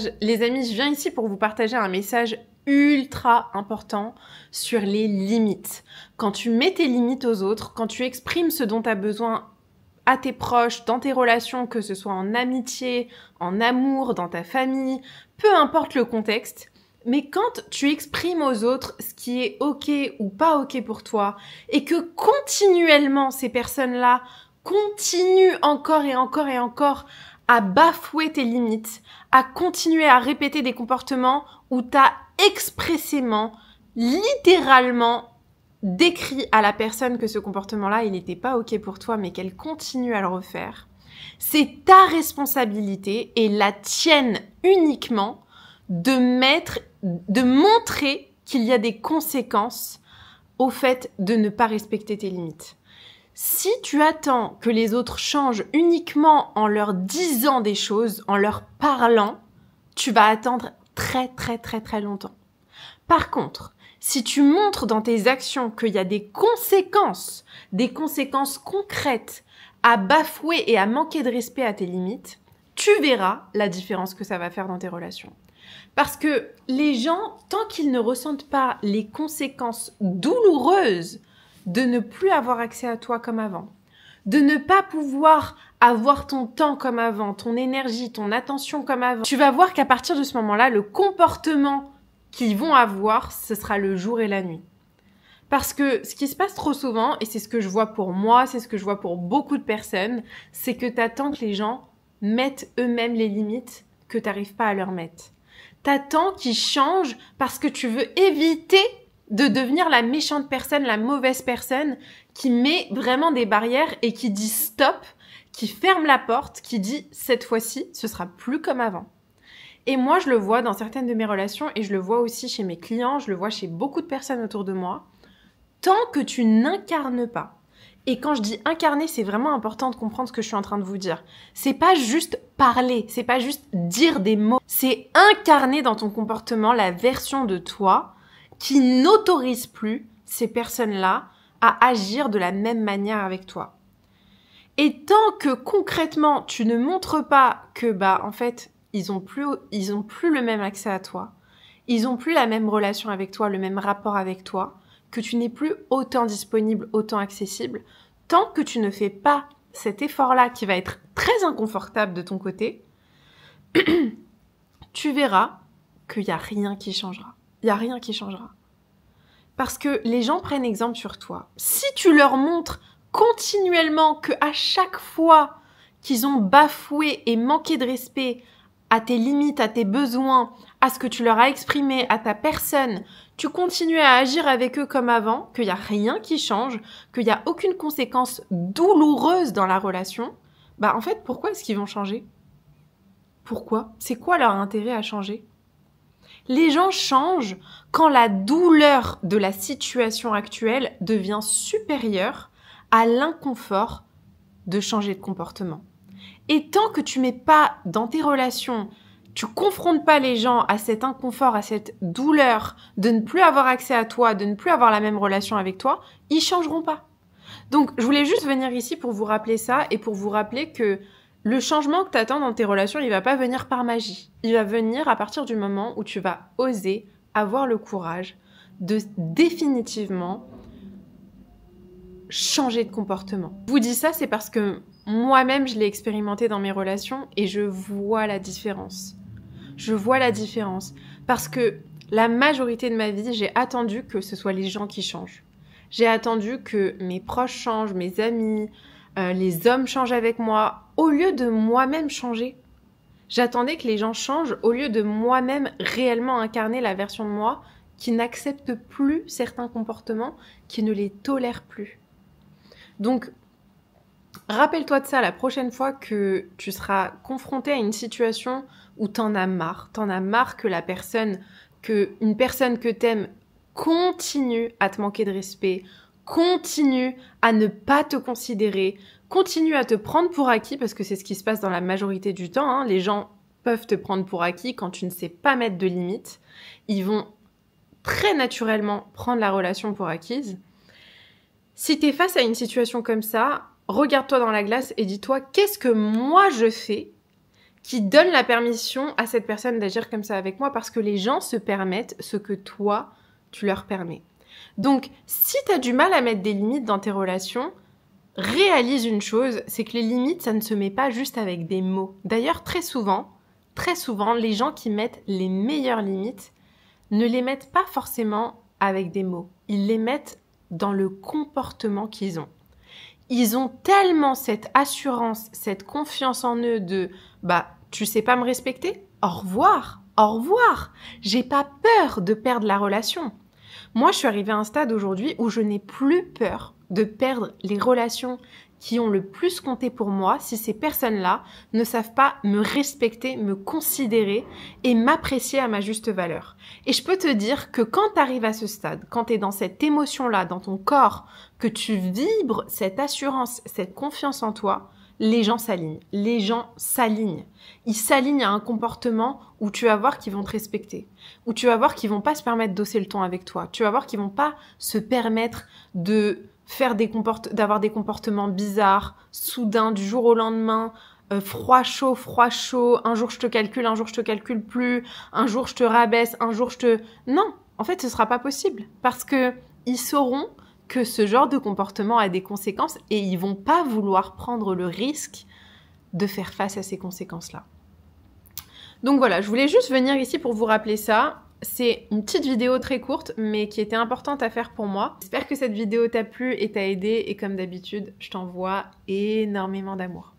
Les amis, je viens ici pour vous partager un message ultra important sur les limites. Quand tu mets tes limites aux autres, quand tu exprimes ce dont tu as besoin à tes proches, dans tes relations, que ce soit en amitié, en amour, dans ta famille, peu importe le contexte, mais quand tu exprimes aux autres ce qui est ok ou pas ok pour toi et que continuellement ces personnes-là continuent encore et encore et encore à bafouer tes limites, à continuer à répéter des comportements où tu as expressément, littéralement décrit à la personne que ce comportement-là, il n'était pas ok pour toi, mais qu'elle continue à le refaire, c'est ta responsabilité et la tienne uniquement de montrer qu'il y a des conséquences au fait de ne pas respecter tes limites. Si tu attends que les autres changent uniquement en leur disant des choses, en leur parlant, tu vas attendre très longtemps. Par contre, si tu montres dans tes actions qu'il y a des conséquences concrètes à bafouer et à manquer de respect à tes limites, tu verras la différence que ça va faire dans tes relations. Parce que les gens, tant qu'ils ne ressentent pas les conséquences douloureuses de ne plus avoir accès à toi comme avant, de ne pas pouvoir avoir ton temps comme avant, ton énergie, ton attention comme avant, tu vas voir qu'à partir de ce moment-là, le comportement qu'ils vont avoir, ce sera le jour et la nuit. Parce que ce qui se passe trop souvent, et c'est ce que je vois pour moi, c'est ce que je vois pour beaucoup de personnes, c'est que tu attends que les gens mettent eux-mêmes les limites que tu n'arrives pas à leur mettre. Tu attends qu'ils changent parce que tu veux éviter de devenir la méchante personne, la mauvaise personne qui met vraiment des barrières et qui dit stop, qui ferme la porte, qui dit cette fois-ci, ce sera plus comme avant. Et moi, je le vois dans certaines de mes relations et je le vois aussi chez mes clients, je le vois chez beaucoup de personnes autour de moi. Tant que tu n'incarnes pas, et quand je dis incarner, c'est vraiment important de comprendre ce que je suis en train de vous dire. C'est pas juste parler, c'est pas juste dire des mots, c'est incarner dans ton comportement la version de toi qui n'autorise plus ces personnes-là à agir de la même manière avec toi. Et tant que concrètement, tu ne montres pas que, en fait, ils ont plus le même accès à toi, ils ont plus la même relation avec toi, le même rapport avec toi, que tu n'es plus autant disponible, autant accessible, tant que tu ne fais pas cet effort-là qui va être très inconfortable de ton côté, tu verras qu'il n'y a rien qui changera. Il n'y a rien qui changera. Parce que les gens prennent exemple sur toi. Si tu leur montres continuellement qu'à chaque fois qu'ils ont bafoué et manqué de respect à tes limites, à tes besoins, à ce que tu leur as exprimé, à ta personne, tu continues à agir avec eux comme avant, qu'il n'y a rien qui change, qu'il n'y a aucune conséquence douloureuse dans la relation, en fait, pourquoi est-ce qu'ils vont changer ? Pourquoi ? C'est quoi leur intérêt à changer ? Les gens changent quand la douleur de la situation actuelle devient supérieure à l'inconfort de changer de comportement. Et tant que tu mets pas dans tes relations, tu confrontes pas les gens à cet inconfort, à cette douleur de ne plus avoir accès à toi, de ne plus avoir la même relation avec toi, ils changeront pas. Donc, je voulais juste venir ici pour vous rappeler ça et pour vous rappeler que le changement que tu attends dans tes relations, il va pas venir par magie. Il va venir à partir du moment où tu vas oser avoir le courage de définitivement changer de comportement. Je vous dis ça, c'est parce que moi-même, je l'ai expérimenté dans mes relations et je vois la différence. Je vois la différence parce que la majorité de ma vie, j'ai attendu que ce soit les gens qui changent. J'ai attendu que mes proches changent, mes amis, les hommes changent avec moi, au lieu de moi-même changer. J'attendais que les gens changent au lieu de moi-même réellement incarner la version de moi qui n'accepte plus certains comportements, qui ne les tolère plus. Donc, rappelle-toi de ça la prochaine fois que tu seras confronté à une situation où t'en as marre que une personne que t'aimes continue à te manquer de respect, continue à ne pas te considérer, continue à te prendre pour acquis, parce que c'est ce qui se passe dans la majorité du temps, hein. Les gens peuvent te prendre pour acquis quand tu ne sais pas mettre de limites. Ils vont très naturellement prendre la relation pour acquise. Si tu es face à une situation comme ça, regarde-toi dans la glace et dis-toi, qu'est-ce que moi je fais qui donne la permission à cette personne d'agir comme ça avec moi parce que les gens se permettent ce que toi, tu leur permets. Donc, si tu as du mal à mettre des limites dans tes relations, réalise une chose, c'est que les limites, ça ne se met pas juste avec des mots. D'ailleurs, très souvent, les gens qui mettent les meilleures limites ne les mettent pas forcément avec des mots. Ils les mettent dans le comportement qu'ils ont. Ils ont tellement cette assurance, cette confiance en eux de « tu sais pas me respecter ? Au revoir, au revoir ! J'ai pas peur de perdre la relation. » Moi, je suis arrivée à un stade aujourd'hui où je n'ai plus peur de perdre les relations qui ont le plus compté pour moi si ces personnes-là ne savent pas me respecter, me considérer et m'apprécier à ma juste valeur. Et je peux te dire que quand tu arrives à ce stade, quand tu es dans cette émotion-là, dans ton corps, que tu vibres cette assurance, cette confiance en toi, les gens s'alignent. Les gens s'alignent. Ils s'alignent à un comportement où tu vas voir qu'ils vont te respecter. Où tu vas voir qu'ils vont pas se permettre d'hausser le ton avec toi. Tu vas voir qu'ils vont pas se permettre de faire d'avoir des comportements bizarres, soudains, du jour au lendemain, froid, chaud, un jour je te calcule, un jour je te calcule plus, un jour je te rabaisse, un jour je te... Non, en fait, ce sera pas possible. Parce que ils sauront que ce genre de comportement a des conséquences et ils vont pas vouloir prendre le risque de faire face à ces conséquences-là. Donc voilà, je voulais juste venir ici pour vous rappeler ça. C'est une petite vidéo très courte, mais qui était importante à faire pour moi. J'espère que cette vidéo t'a plu et t'a aidé. Et comme d'habitude, je t'envoie énormément d'amour.